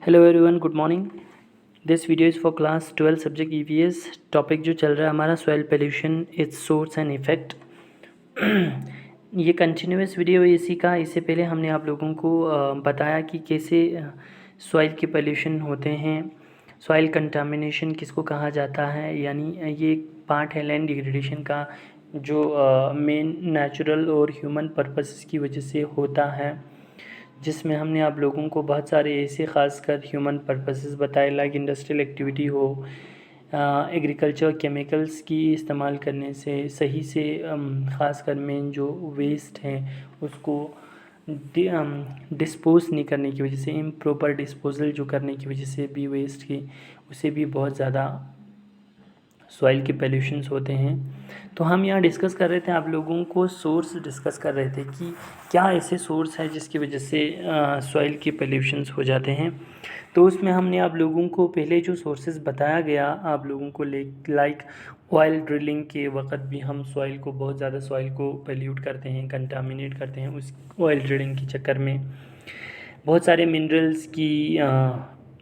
Hello everyone, good morning. This video is for class 12 subject EVS. Topic जो चल रहा है हमारा soil pollution, it's source and effect. ये कंटिन्यूस वीडियो है इसी का। इससे पहले हमने आप लोगों को बताया कि कैसे सॉइल के पोल्यूशन होते हैं, सॉइल कंटामिनेशन किसको कहा जाता है। यानी ये एक पार्ट है लैंड डिग्रेडेशन का, जो मेन नेचुरल और ह्यूमन पर्पसेस की वजह से होता है, जिसमें हमने आप लोगों को बहुत सारे ऐसे ख़ासकर ह्यूमन पर्पसेस बताए, लाइक इंडस्ट्रियल एक्टिविटी हो, एग्रीकल्चर केमिकल्स की इस्तेमाल करने से सही से ख़ासकर मेन जो वेस्ट हैं उसको डिस्पोज नहीं करने की वजह से, इम्प्रॉपर डिस्पोजल जो करने की वजह से भी वेस्ट की, उसे भी बहुत ज़्यादा सॉइल के पोल्यूशंस होते हैं। तो हम यहाँ डिस्कस कर रहे थे, आप लोगों को सोर्स डिस्कस कर रहे थे कि क्या ऐसे सोर्स है जिसकी वजह से सॉइल के पोल्यूशंस हो जाते हैं। तो उसमें हमने आप लोगों को पहले जो सोर्सेज बताया गया आप लोगों को लाइक ऑयल ड्रिलिंग के वक्त भी हम सॉइल को बहुत ज़्यादा सॉइल को पोल्यूट करते हैं, कंटामिनेट करते हैं। उस ऑयल ड्रिलिंग के चक्कर में बहुत सारे मिनरल्स की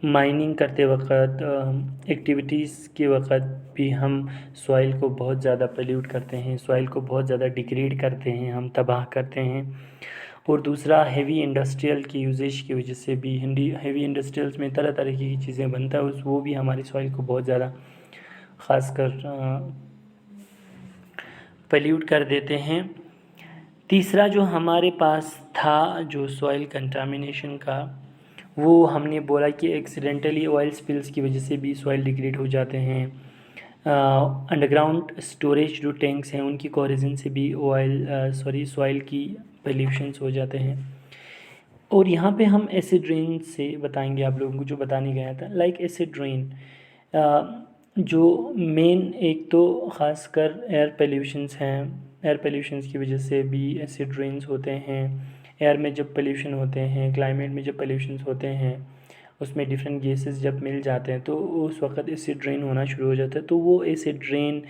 माइनिंग करते वक्त, एक्टिविटीज़ के वक्त भी हम सॉइल को बहुत ज़्यादा पोल्यूट करते हैं, सॉइल को बहुत ज़्यादा डिग्रेड करते हैं, हम तबाह करते हैं। और दूसरा, हेवी इंडस्ट्रियल की यूजेज की वजह से भी, हेवी इंडस्ट्रियल्स में तरह तरह की चीज़ें बनता है, वो भी हमारी सॉइल को बहुत ज़्यादा ख़ासकर पोल्यूट कर देते हैं। तीसरा जो हमारे पास था जो सॉइल कंटामिनेशन का, वो हमने बोला कि एक्सीडेंटली ऑयल स्पिल्स की वजह से भी सॉइल डिग्रेड हो जाते हैं। अंडरग्राउंड स्टोरेज जो टैंक्स हैं उनकी कोरिजन से भी सॉइल की पोल्यूशंस हो जाते हैं। और यहाँ पे हम एसिड रेन से बताएंगे आप लोगों को, जो बताने गया था, लाइक एसिड रेन जो मेन, एक तो ख़ासकर एयर पोल्यूशंस हैं, एयर पोल्यूशंस की वजह से भी एसिड रेन्स होते हैं। एयर में जब पोल्यूशन होते हैं, क्लाइमेट में जब पोल्यूशंस होते हैं, उसमें डिफरेंट गैसेस जब मिल जाते हैं तो उस वक्त एसिड रेन होना शुरू हो जाता है। तो वो एसिड रेन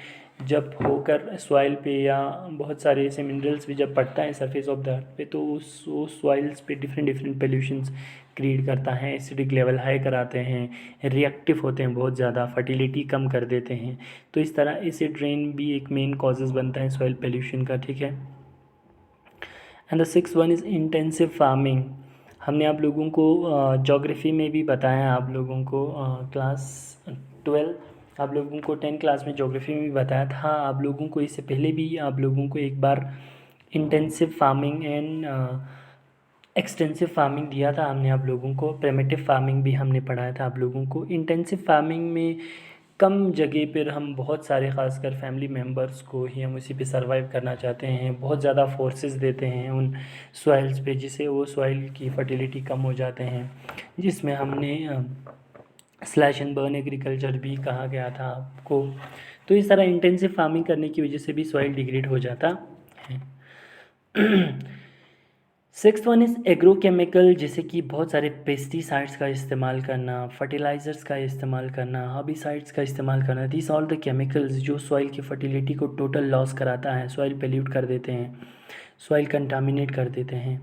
जब होकर सॉइल पे, या बहुत सारे ऐसे मिनरल्स भी जब पड़ता है सरफेस ऑफ द अर्थ पे, तो उस सॉइल्स पे डिफरेंट पोल्यूशंस क्रिएट करता है, एसिडिक लेवल हाई कराते हैं, रिएक्टिव होते हैं बहुत ज़्यादा, फर्टिलिटी कम कर देते हैं। तो इस तरह एसिड रेन भी एक मेन कॉजेज़ बनता है सॉइल पोल्यूशन का, ठीक है। And the six one is intensive farming. हमने आप लोगों को ज्योग्राफी में भी बताया, आप लोगों को क्लास 12, आप लोगों को 10 क्लास में ज्योग्राफी में भी बताया था। आप लोगों को इससे पहले भी आप लोगों को एक बार intensive farming and extensive farming दिया था हमने आप लोगों को। प्रिमिटिव फार्मिंग भी हमने पढ़ाया था आप लोगों को। इंटेंसिव फार्मिंग में कम जगह पर हम बहुत सारे, ख़ासकर फैमिली मेम्बर्स को ही हम उसी पे सरवाइव करना चाहते हैं, बहुत ज़्यादा फोर्सेस देते हैं उन सॉइल्स पे, जिससे वो सॉइल की फर्टिलिटी कम हो जाते हैं, जिसमें हमने स्लैश एंड बर्न एग्रीकल्चर भी कहा गया था आपको। तो इस तरह इंटेंसिव फार्मिंग करने की वजह से भी सॉइल डिग्रेड हो जाता है। सिक्स्थ वन इज़ एग्रोकेमिकल, जैसे कि बहुत सारे पेस्टिसाइड्स का इस्तेमाल करना, फर्टिलाइज़र्स का इस्तेमाल करना, हर्बिसाइड्स का इस्तेमाल करना। दिस ऑल द केमिकल्स जो सॉइल की फर्टिलिटी को टोटल लॉस कराता है, सॉइल पोल्यूट कर देते हैं, सॉइल कंटामिनेट कर देते हैं।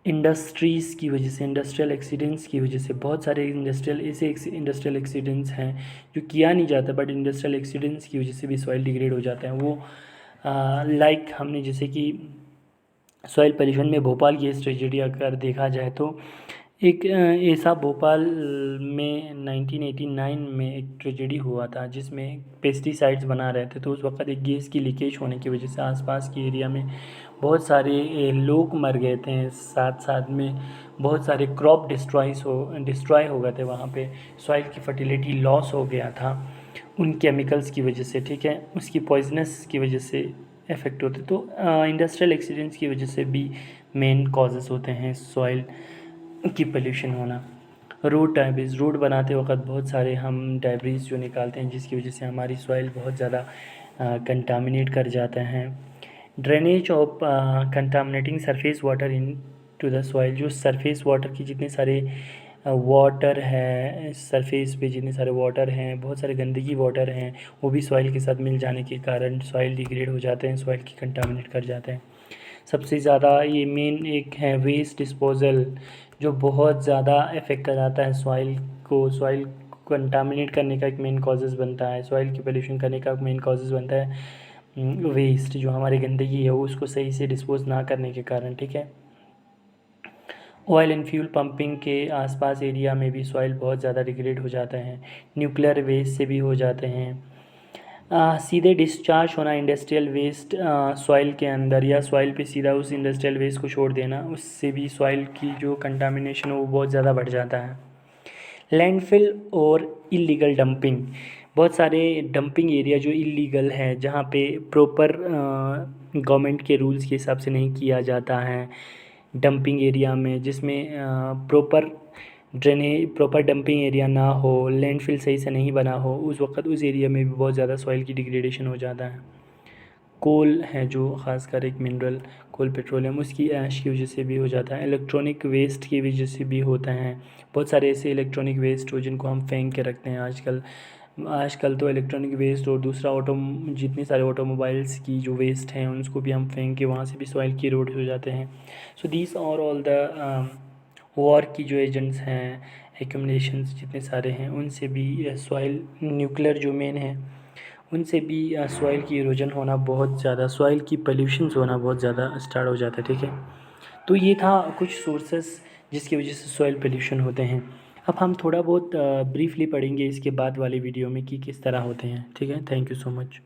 इंडस्ट्रीज़ की वजह से, इंडस्ट्रियल एक्सीडेंट्स की वजह से, बहुत सारे इंडस्ट्रियल एक्सीडेंट्स हैं जो किया नहीं जाता, बट इंडस्ट्रियल एक्सीडेंट्स की वजह से भी सॉइल डिग्रेड हो जाता है। वो लाइक हमने जैसे कि सॉइल पोल्यूशन में भोपाल की इस ट्रेजेडी अगर देखा जाए तो एक ऐसा भोपाल में 1989 में एक ट्रेजेडी हुआ था जिसमें पेस्टिसाइड्स बना रहे थे। तो उस वक्त एक गैस की लीकेज होने की वजह से आसपास के एरिया में बहुत सारे लोग मर गए थे, साथ साथ में बहुत सारे क्रॉप डिस्ट्रॉय हो गए थे वहाँ पे। सॉइल की फर्टिलिटी लॉस हो गया था उन केमिकल्स की वजह से, ठीक है, उसकी पॉइजनस की वजह से इफ़ेक्ट होते। तो इंडस्ट्रियल एक्सीडेंट्स की वजह से भी मेन कॉजेज़ होते हैं सॉइल की पोल्यूशन होना। रोड बनाते वक्त बहुत सारे हम डेब्रिस जो निकालते हैं, जिसकी वजह से हमारी सॉइल बहुत ज़्यादा कंटामिनेट कर जाता है। Drainage of contaminating surface water into the soil, जो सरफेस वाटर की जितने सारे वाटर है, सरफेस पे जितने सारे वाटर हैं, बहुत सारे गंदगी वाटर हैं, वो भी सॉइल के साथ मिल जाने के कारण सॉइल डिग्रेड हो जाते हैं, सॉइल की कंटामिनेट कर जाते हैं। सबसे ज़्यादा ये मेन एक है वेस्ट डिस्पोज़ल, जो बहुत ज़्यादा इफ़ेक्ट कर जाता है सॉइल को। सॉइल कंटामिनेट करने का एक मेन कॉजेज़ बनता है, सॉइल की पोल्यूशन करने का मेन कॉजेज़ बनता है वेस्ट, जो हमारी गंदगी है वो उसको सही से डिस्पोज ना करने के कारण, ठीक है। ऑयल एंड फ्यूल पंपिंग के आसपास एरिया में भी सॉइल बहुत ज़्यादा डिग्रेड हो जाते हैं। न्यूक्लियर वेस्ट से भी हो जाते हैं। सीधे डिस्चार्ज होना इंडस्ट्रियल वेस्ट सॉइल के अंदर, या सॉइल पे सीधा उस इंडस्ट्रियल वेस्ट को छोड़ देना, उससे भी सॉइल की जो कंटामिनेशन है वो बहुत ज़्यादा बढ़ जाता है। लैंडफिल और इलीगल डंपिंग, बहुत सारे डंपिंग एरिया जो इलीगल है, जहाँ पे प्रॉपर गवर्नमेंट के रूल्स के हिसाब से नहीं किया जाता है डंपिंग एरिया में, जिसमें प्रॉपर डंपिंग एरिया ना हो, लैंडफिल सही से नहीं बना हो, उस वक्त उस एरिया में भी बहुत ज़्यादा सॉइल की डिग्रेडेशन हो जाता है। कोल है जो ख़ासकर एक मिनरल कोल पेट्रोलियम, उसकी ऐश की वजह से भी हो जाता है। इलेक्ट्रॉनिक वेस्ट की वजह से भी होता है। बहुत सारे ऐसे इलेक्ट्रॉनिक वेस्ट हो जिनको हम फेंक के रखते हैं आजकल। आजकल तो इलेक्ट्रॉनिक वेस्ट और दूसरा जितने सारे ऑटोमोबाइल्स की जो वेस्ट हैं उनको भी हम फेंक के वहाँ से भी सॉइल की इरोड हो जाते हैं। सो दीज और ऑल द वॉर की जो एजेंट्स हैं, एक्यूमुलेशंस जितने सारे हैं, उनसे भी सॉइल, न्यूक्लियर जो मेन है उनसे भी सॉइल की इरोजन होना बहुत ज़्यादा, सॉइल की पोल्यूशंस होना बहुत ज़्यादा स्टार्ट हो जाता है, ठीक है। तो ये था कुछ सोर्सेस जिसकी वजह से सॉइल पोल्यूशन होते हैं। अब हम थोड़ा बहुत ब्रीफली पढ़ेंगे इसके बाद वाले वीडियो में कि किस तरह होते हैं, ठीक है। Thank you so much.